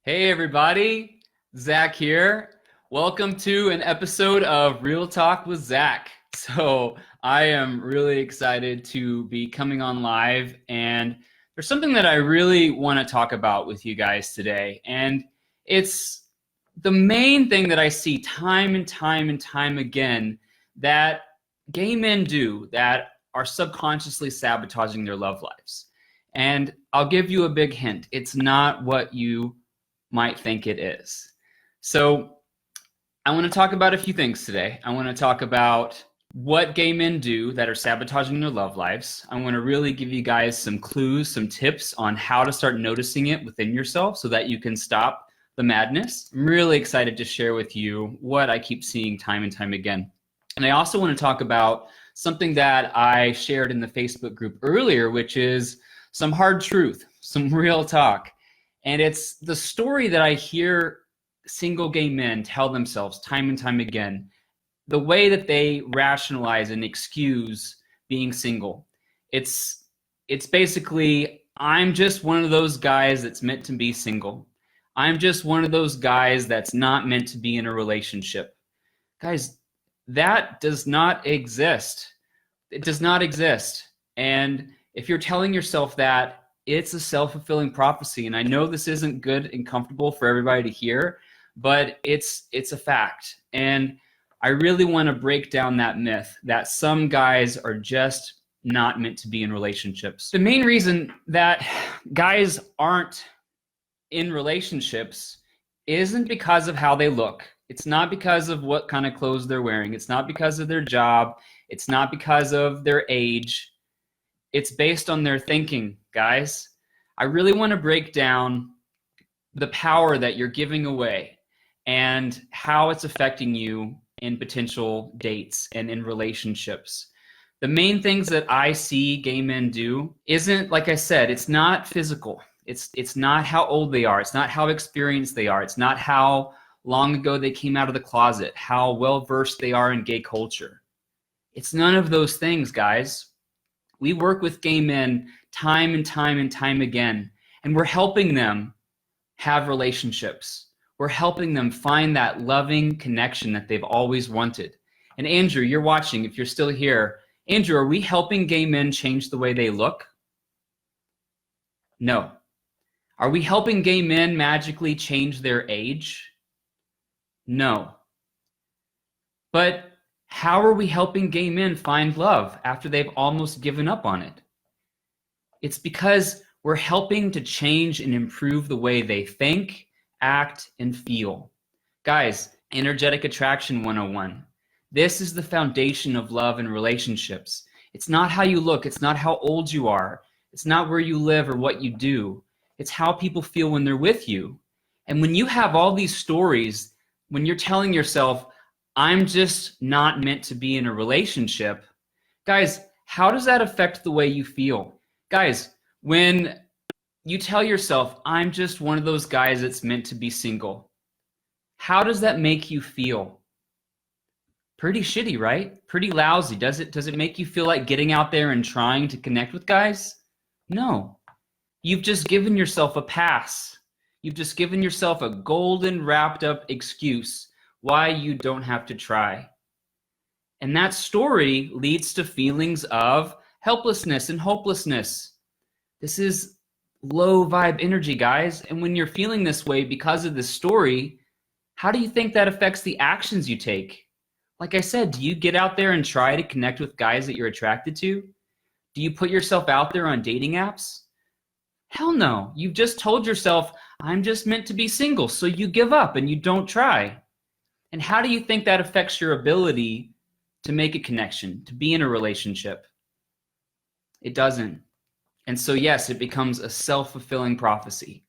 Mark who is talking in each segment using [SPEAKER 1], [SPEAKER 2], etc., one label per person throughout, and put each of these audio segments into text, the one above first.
[SPEAKER 1] Hey everybody, Zach here. Welcome to an episode of Real Talk with Zach. So I am really excited to be coming on live, and there's something that I really want to talk about with you guys today. And it's the main thing that I see time and time and time again that gay men do that are subconsciously sabotaging their love lives. And I'll give you a big hint. It's not what you might think it is. So I want to talk about a few things today. I want to talk about what gay men do that are sabotaging their love lives. I want to really give you guys some clues, some tips on how to start noticing it within yourself so that you can stop the madness. I'm really excited to share with you what I keep seeing time and time again. And I also want to talk about something that I shared in the Facebook group earlier, which is some hard truth, some real talk. And it's the story that I hear single gay men tell themselves time and time again, the way that they rationalize and excuse being single. It's basically, I'm just one of those guys that's meant to be single. I'm just one of those guys that's not meant to be in a relationship. Guys, that does not exist. It does not exist. And if you're telling yourself that, it's a self-fulfilling prophecy. And I know this isn't good and comfortable for everybody to hear, but it's a fact. And I really want to break down that myth that some guys are just not meant to be in relationships. The main reason that guys aren't in relationships isn't because of how they look. It's not because of what kind of clothes they're wearing. It's not because of their job. It's not because of their age. It's based on their thinking, guys. I really want to break down the power that you're giving away and how it's affecting you in potential dates and in relationships. The main things that I see gay men do isn't, like I said, it's not physical. It's not how old they are. It's not how experienced they are. It's not how long ago they came out of the closet, how well-versed they are in gay culture. It's none of those things, guys. We work with gay men time and time and time again, and we're helping them have relationships. We're helping them find that loving connection that they've always wanted. And Andrew, you're watching, if you're still here. Andrew, are we helping gay men change the way they look? No. Are we helping gay men magically change their age? No. But how are we helping gay men find love after they've almost given up on it? It's because we're helping to change and improve the way they think, act, and feel. Guys, energetic attraction 101. This is the foundation of love and relationships. It's not how you look. It's not how old you are. It's not where you live or what you do. It's how people feel when they're with you. And when you have all these stories, when you're telling yourself, I'm just not meant to be in a relationship, guys, how does that affect the way you feel? Guys, when you tell yourself, I'm just one of those guys that's meant to be single, how does that make you feel? Pretty shitty, right? Pretty lousy. Does it make you feel like getting out there and trying to connect with guys? No. You've just given yourself a pass. You've just given yourself a golden wrapped up excuse why you don't have to try. And that story leads to feelings of helplessness and hopelessness. This is low vibe energy, guys. And when you're feeling this way because of this story, how do you think that affects the actions you take? Like I said, do you get out there and try to connect with guys that you're attracted to? Do you put yourself out there on dating apps? Hell no. You've just told yourself, I'm just meant to be single, so you give up and you don't try. And how do you think that affects your ability to make a connection, to be in a relationship? It doesn't. And so yes, it becomes a self-fulfilling prophecy.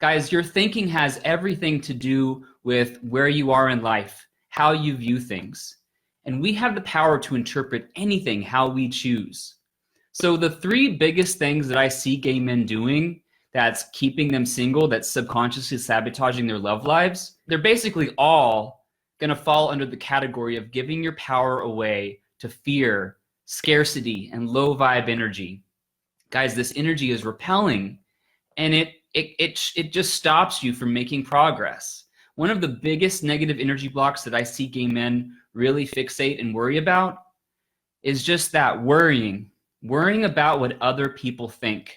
[SPEAKER 1] Guys, your thinking has everything to do with where you are in life, how you view things. And we have the power to interpret anything how we choose. So the three biggest things that I see gay men doing that's keeping them single, that's subconsciously sabotaging their love lives, they're basically all going to fall under the category of giving your power away to fear, scarcity, and low vibe energy. Guys, this energy is repelling, and it just stops you from making progress. One of the biggest negative energy blocks that I see gay men really fixate and worry about is just that worrying about what other people think.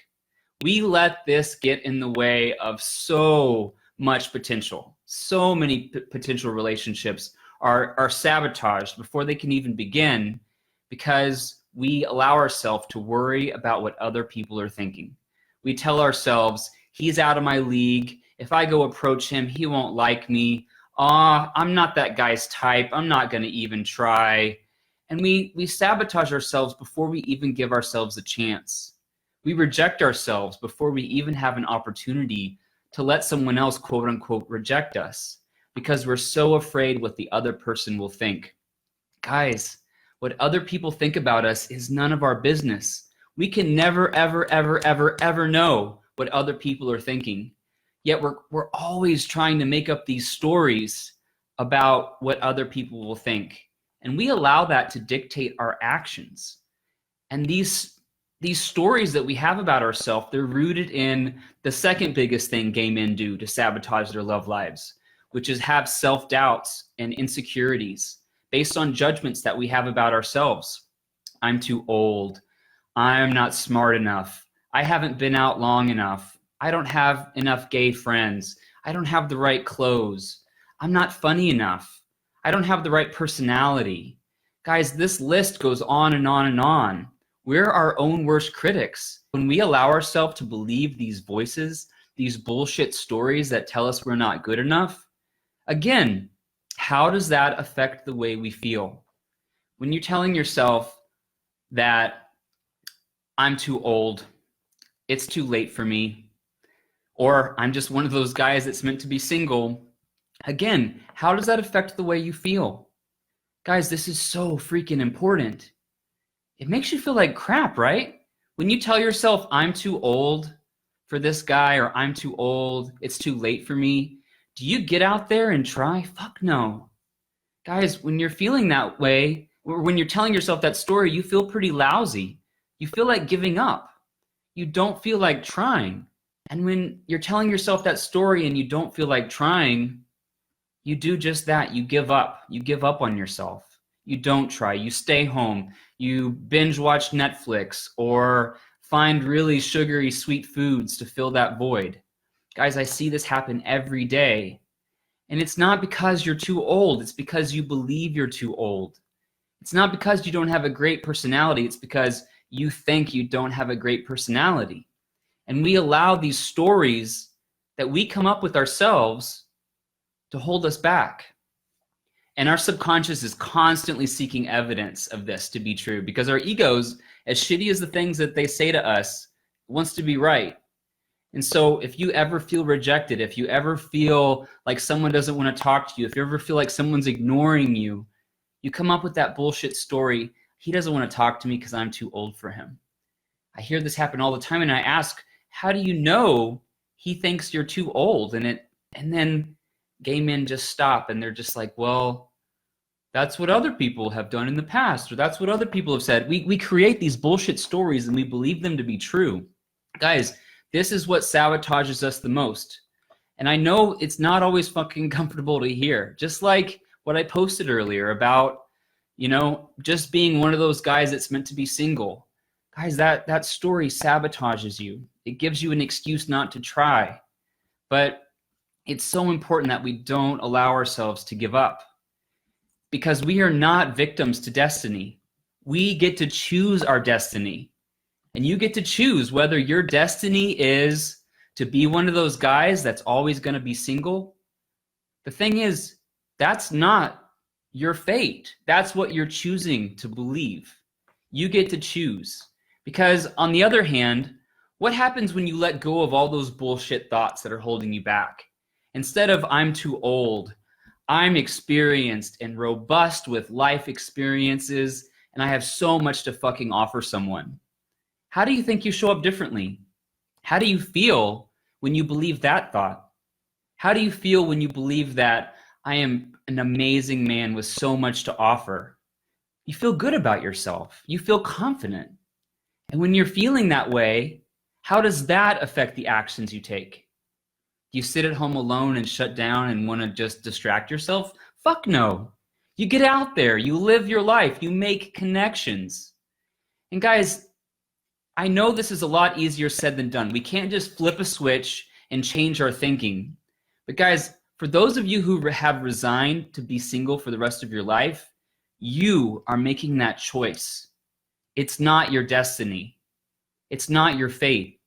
[SPEAKER 1] We let this get in the way of so much potential. So many potential relationships are sabotaged before they can even begin because we allow ourselves to worry about what other people are thinking. We tell ourselves, he's out of my league. If I go approach him, he won't like me. I'm not that guy's type. I'm not going to even try. And we sabotage ourselves before we even give ourselves a chance. We reject ourselves before we even have an opportunity to let someone else, quote unquote, reject us because we're so afraid what the other person will think. Guys, what other people think about us is none of our business. We can never, ever, ever, ever, ever know what other people are thinking. Yet we're always trying to make up these stories about what other people will think. And we allow that to dictate our actions. And these stories that we have about ourselves, they're rooted in the second biggest thing gay men do to sabotage their love lives, which is have self-doubts and insecurities based on judgments that we have about ourselves. I'm too old. I'm not smart enough. I haven't been out long enough. I don't have enough gay friends. I don't have the right clothes. I'm not funny enough. I don't have the right personality. Guys, this list goes on and on and on. We're our own worst critics. When we allow ourselves to believe these voices, these bullshit stories that tell us we're not good enough, again, how does that affect the way we feel? When you're telling yourself that I'm too old, it's too late for me, or I'm just one of those guys that's meant to be single, again, how does that affect the way you feel? Guys, this is so freaking important. It makes you feel like crap, right? When you tell yourself, I'm too old for this guy, or I'm too old, it's too late for me, do you get out there and try? Fuck no. Guys, when you're feeling that way, or when you're telling yourself that story, you feel pretty lousy. You feel like giving up. You don't feel like trying. And when you're telling yourself that story and you don't feel like trying, you do just that. You give up. You give up on yourself. You don't try. You stay home. You binge watch Netflix or find really sugary sweet foods to fill that void. Guys, I see this happen every day. And it's not because you're too old. It's because you believe you're too old. It's not because you don't have a great personality. It's because you think you don't have a great personality. And we allow these stories that we come up with ourselves to hold us back. And our subconscious is constantly seeking evidence of this to be true because our egos, as shitty as the things that they say to us, wants to be right. And so if you ever feel rejected, if you ever feel like someone doesn't want to talk to you, if you ever feel like someone's ignoring you, you come up with that bullshit story. He doesn't want to talk to me because I'm too old for him. I hear this happen all the time, and I ask, how do you know he thinks you're too old? And then gay men just stop and they're just like, well, that's what other people have done in the past, or that's what other people have said. We create these bullshit stories and we believe them to be true. Guys, this is what sabotages us the most. And I know it's not always fucking comfortable to hear. Just like what I posted earlier about, just being one of those guys that's meant to be single. Guys, that story sabotages you. It gives you an excuse not to try. But it's so important that we don't allow ourselves to give up. Because we are not victims to destiny. We get to choose our destiny. And you get to choose whether your destiny is to be one of those guys that's always going to be single. The thing is, that's not your fate. That's what you're choosing to believe. You get to choose. Because on the other hand, what happens when you let go of all those bullshit thoughts that are holding you back? Instead of I'm too old, I'm experienced and robust with life experiences, and I have so much to fucking offer someone. How do you think you show up differently? How do you feel when you believe that thought? How do you feel when you believe that I am an amazing man with so much to offer? You feel good about yourself. You feel confident. And when you're feeling that way, how does that affect the actions you take? Do you sit at home alone and shut down and want to just distract yourself? Fuck no. You get out there, you live your life, you make connections. And guys, I know this is a lot easier said than done. We can't just flip a switch and change our thinking. But guys, for those of you who have resigned to be single for the rest of your life, you are making that choice. It's not your destiny. It's not your fate.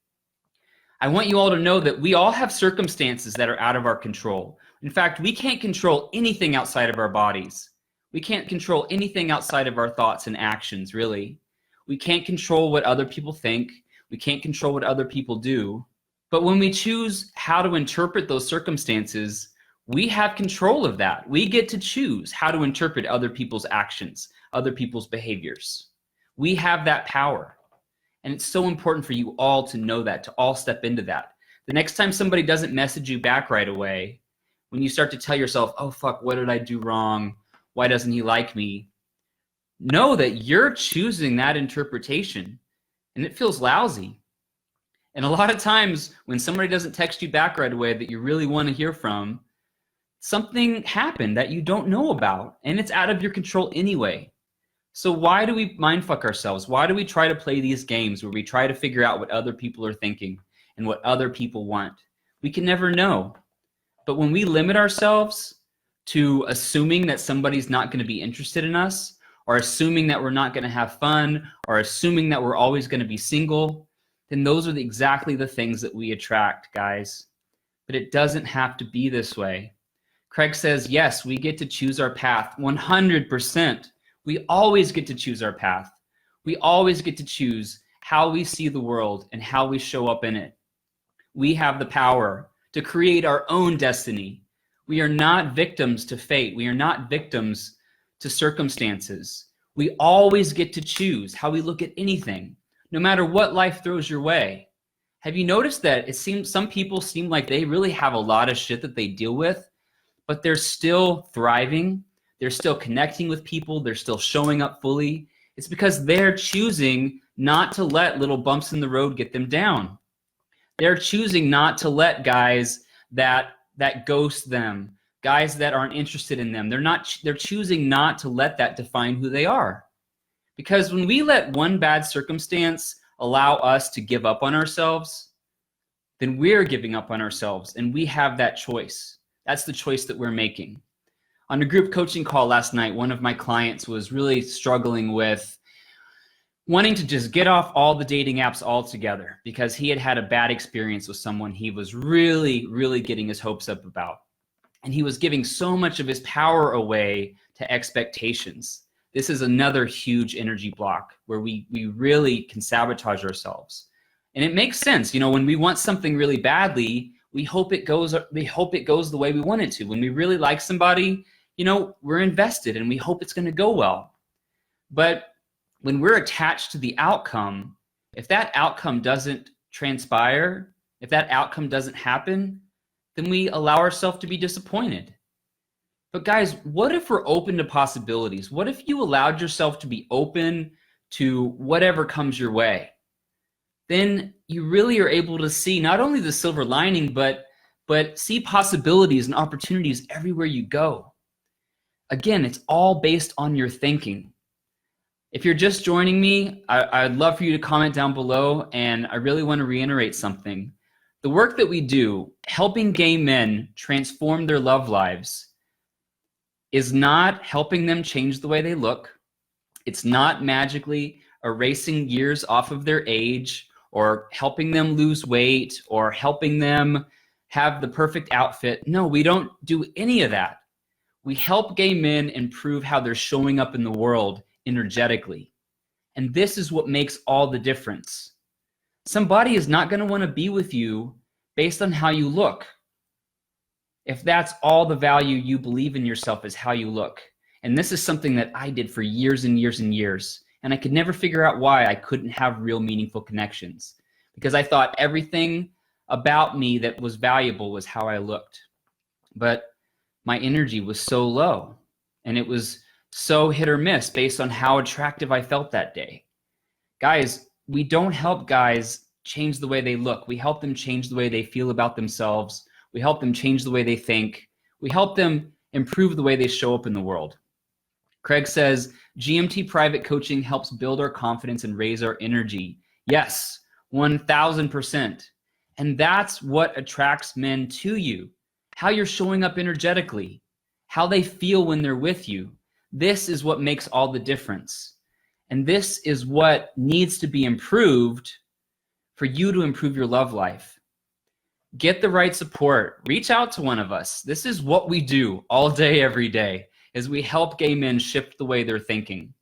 [SPEAKER 1] I want you all to know that we all have circumstances that are out of our control. In fact, we can't control anything outside of our bodies. We can't control anything outside of our thoughts and actions, really. We can't control what other people think. We can't control what other people do. But when we choose how to interpret those circumstances, we have control of that. We get to choose how to interpret other people's actions, other people's behaviors. We have that power. And it's so important for you all to know that, to all step into that. The next time somebody doesn't message you back right away, when you start to tell yourself, oh, fuck, what did I do wrong? Why doesn't he like me? Know that you're choosing that interpretation, and it feels lousy. And a lot of times when somebody doesn't text you back right away that you really want to hear from, something happened that you don't know about, and it's out of your control anyway. So why do we mindfuck ourselves? Why do we try to play these games where we try to figure out what other people are thinking and what other people want? We can never know. But when we limit ourselves to assuming that somebody's not going to be interested in us, or assuming that we're not going to have fun, or assuming that we're always going to be single, then those are exactly the things that we attract, guys. But it doesn't have to be this way. Craig says, yes, we get to choose our path 100%. We always get to choose our path. We always get to choose how we see the world and how we show up in it. We have the power to create our own destiny. We are not victims to fate. We are not victims to circumstances. We always get to choose how we look at anything, no matter what life throws your way. Have you noticed that it seems some people seem like they really have a lot of shit that they deal with, but they're still thriving? They're still connecting with people. They're still showing up fully. It's because they're choosing not to let little bumps in the road get them down. They're choosing not to let guys that ghost them, guys that aren't interested in them. They're choosing not to let that define who they are. Because when we let one bad circumstance allow us to give up on ourselves, then we're giving up on ourselves, and we have that choice. That's the choice that we're making. On a group coaching call last night, one of my clients was really struggling with wanting to just get off all the dating apps altogether because he had had a bad experience with someone he was really, really getting his hopes up about. And he was giving so much of his power away to expectations. This is another huge energy block where we really can sabotage ourselves. And it makes sense. When we want something really badly, we hope it goes the way we want it to. When we really like somebody, we're invested and we hope it's going to go well. But when we're attached to the outcome, if that outcome doesn't transpire, if that outcome doesn't happen, then we allow ourselves to be disappointed. But guys, what if we're open to possibilities? What if you allowed yourself to be open to whatever comes your way? Then you really are able to see not only the silver lining, but see possibilities and opportunities everywhere you go. Again, it's all based on your thinking. If you're just joining me, I'd love for you to comment down below, and I really want to reiterate something. The work that we do, helping gay men transform their love lives, is not helping them change the way they look. It's not magically erasing years off of their age or helping them lose weight or helping them have the perfect outfit. No, we don't do any of that. We help gay men improve how they're showing up in the world energetically. And this is what makes all the difference. Somebody is not going to want to be with you based on how you look. If that's all the value you believe in yourself is how you look. And this is something that I did for years and years and years. And I could never figure out why I couldn't have real meaningful connections. Because I thought everything about me that was valuable was how I looked. But my energy was so low. And it was so hit or miss based on how attractive I felt that day. Guys, we don't help guys change the way they look. We help them change the way they feel about themselves We help them change the way they think. We help them improve the way they show up in the world. Craig says, GMT private coaching helps build our confidence and raise our energy. Yes, 1000%. And that's what attracts men to you. How you're showing up energetically, how they feel when they're with you. This is what makes all the difference. And this is what needs to be improved for you to improve your love life. Get the right support. Reach out to one of us. This is what we do all day, every day, is we help gay men shift the way they're thinking.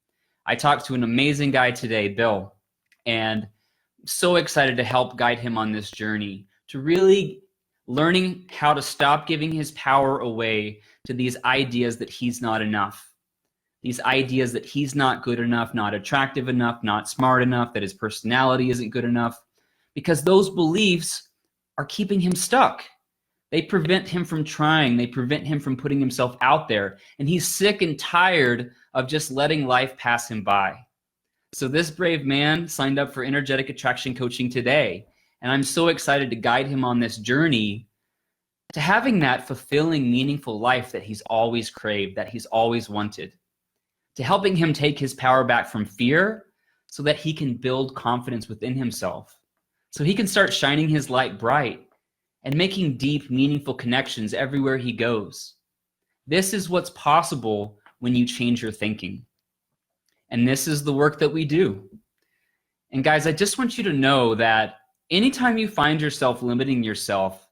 [SPEAKER 1] I talked to an amazing guy today, Bill, and I'm so excited to help guide him on this journey to really learning how to stop giving his power away to these ideas that he's not enough. These ideas that he's not good enough, not attractive enough, not smart enough, that his personality isn't good enough, because those beliefs are keeping him stuck. They prevent him from trying. They prevent him from putting himself out there. And he's sick and tired of just letting life pass him by. So this brave man signed up for energetic attraction coaching today. And I'm so excited to guide him on this journey to having that fulfilling, meaningful life that he's always craved, that he's always wanted. To helping him take his power back from fear so that he can build confidence within himself. So he can start shining his light bright and making deep, meaningful connections everywhere he goes. This is what's possible when you change your thinking. And this is the work that we do. And guys, I just want you to know that anytime you find yourself limiting yourself,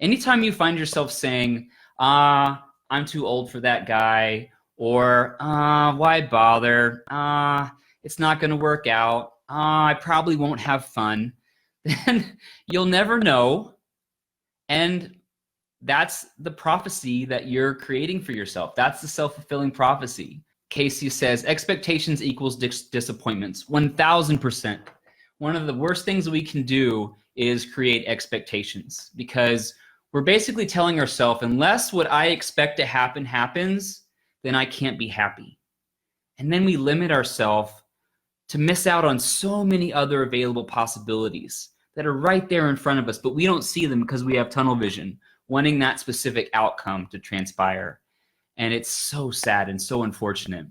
[SPEAKER 1] anytime you find yourself saying, I'm too old for that guy, or why bother? It's not going to work out. I probably won't have fun. Then you'll never know. And that's the prophecy that you're creating for yourself. That's the self-fulfilling prophecy. Casey says, expectations equals disappointments. 1000%. One of the worst things we can do is create expectations, because we're basically telling ourselves, unless what I expect to happen happens, then I can't be happy. And then we limit ourselves to miss out on so many other available possibilities that are right there in front of us, but we don't see them because we have tunnel vision, wanting that specific outcome to transpire. And it's so sad and so unfortunate.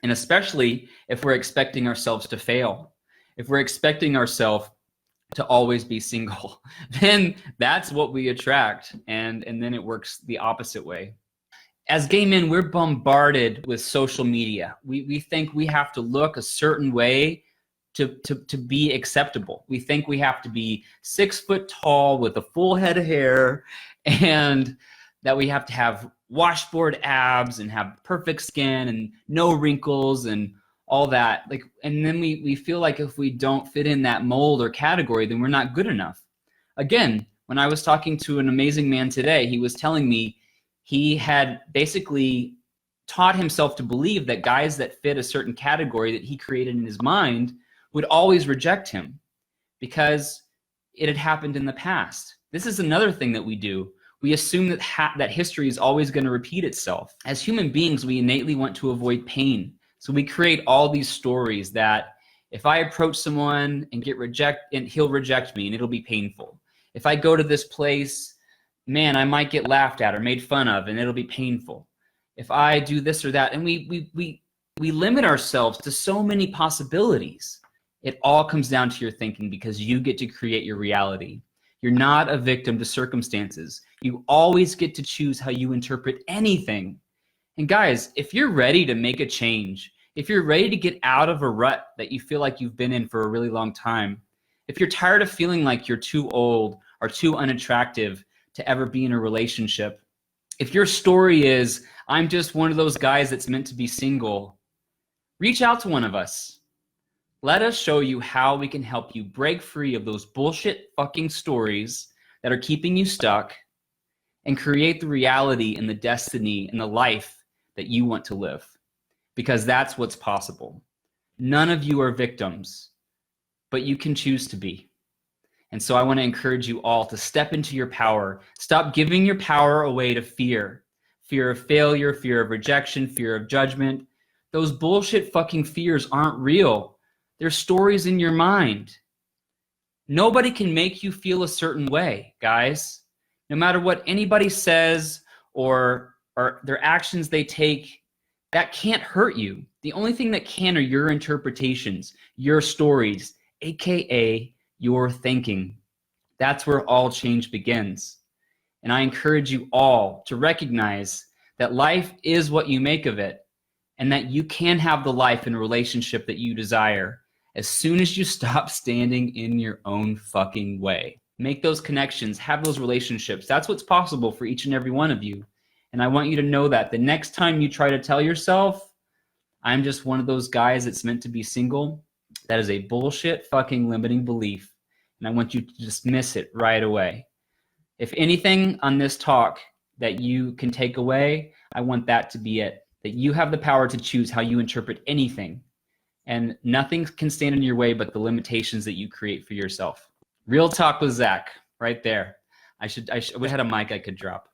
[SPEAKER 1] And especially if we're expecting ourselves to fail, if we're expecting ourselves to always be single, then that's what we attract. And then it works the opposite way. As gay men, we're bombarded with social media. We think we have to look a certain way to be acceptable. We think we have to be 6 foot tall with a full head of hair, and that we have to have washboard abs and have perfect skin and no wrinkles and all that. And then we feel like if we don't fit in that mold or category, then we're not good enough. Again, when I was talking to an amazing man today, he was telling me he had basically taught himself to believe that guys that fit a certain category that he created in his mind would always reject him because it had happened in the past. This is another thing that we do. We assume that history is always going to repeat itself. As human beings, we innately want to avoid pain. So we create all these stories that if I approach someone and get rejected, and he'll reject me and it'll be painful. If I go to this place, man, I might get laughed at or made fun of and it'll be painful. If I do this or that, and we limit ourselves to so many possibilities. It all comes down to your thinking, because you get to create your reality. You're not a victim to circumstances. You always get to choose how you interpret anything. And guys, if you're ready to make a change, if you're ready to get out of a rut that you feel like you've been in for a really long time, if you're tired of feeling like you're too old or too unattractive to ever be in a relationship, if your story is, I'm just one of those guys that's meant to be single, reach out to one of us. Let us show you how we can help you break free of those bullshit fucking stories that are keeping you stuck and create the reality and the destiny and the life that you want to live. Because that's what's possible. None of you are victims, but you can choose to be. And so I want to encourage you all to step into your power. Stop giving your power away to fear. Fear of failure, fear of rejection, fear of judgment. Those bullshit fucking fears aren't real. They're stories in your mind. Nobody can make you feel a certain way, guys. No matter what anybody says or their actions they take, that can't hurt you. The only thing that can are your interpretations, your stories, aka your thinking. That's where all change begins. And I encourage you all to recognize that life is what you make of it, and that you can have the life and relationship that you desire as soon as you stop standing in your own fucking way. Make those connections, have those relationships. That's what's possible for each and every one of you. And I want you to know that the next time you try to tell yourself, I'm just one of those guys that's meant to be single, that is a bullshit fucking limiting belief. And I want you to dismiss it right away. If anything on this talk that you can take away, I want that to be it. That you have the power to choose how you interpret anything. And nothing can stand in your way but the limitations that you create for yourself. Real Talk with Zach, right there. I would have had a mic I could drop.